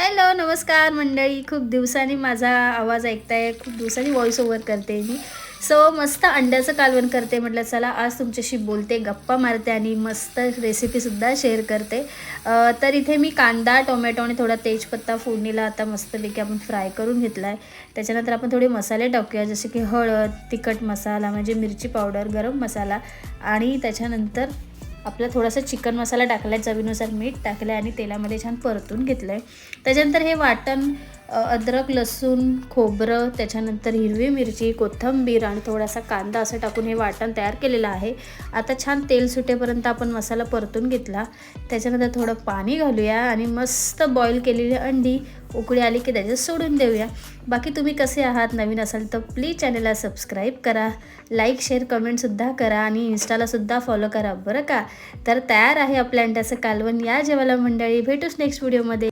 Hello नमस्कार मंडळी, खूप दिवसांनी माझा आवाज ऐकताय, खूप दिवसांनी व्हॉइस ओव्हर करते मी. सो मस्त अंड्याचं कालवण करते म्हटलं, चला आज तुमच्याशी बोलते, गप्पा मारते आणि मस्त रेसिपीसुद्धा शेअर करते. तर इथे मी कांदा टोमॅटो आणि थोडा तेजपत्ता फोडणीला आता मस्तपैकी आपण फ्राय करून घेतला आहे. त्याच्यानंतर आपण थोडे मसाले टाकूया, जसे की हळद, तिखट मसाला म्हणजे मिरची पावडर, गरम मसाला आणि त्याच्यानंतर आपला थोडासा चिकन मसाला टाकला आहे, चवीनुसार मीठ टाकलं आहे आणि तेलामध्ये छान परतून घेतलं आहे. त्याच्यानंतर हे वाटण अद्रक, लसूण, खोबरं, त्याच्यानंतर हिरवी मिरची, कोथिंबीर आणि थोडासा कांदा असं टाकून हे वाटण तयार केलेलं आहे. आता छान तेल सुटेपर्यंत आपण मसाला परतून घेतला. त्याच्यानंतर थोडं पाणी घालूया आणि मस्त बॉईल केलेली अंडी उकळी आली की त्याच्यात सोडून देऊया. बाकी तुम्ही कसे आहात, नवीन असाल तर प्लीज चॅनलला सबस्क्राईब करा, लाईक शेअर कमेंटसुद्धा करा आणि इन्स्टालासुद्धा फॉलो करा बरं का. तर तयार आहे आपल्या अंड्याचं कालवण, या जेवायला मंडळी. भेटूच नेक्स्ट व्हिडिओमध्ये.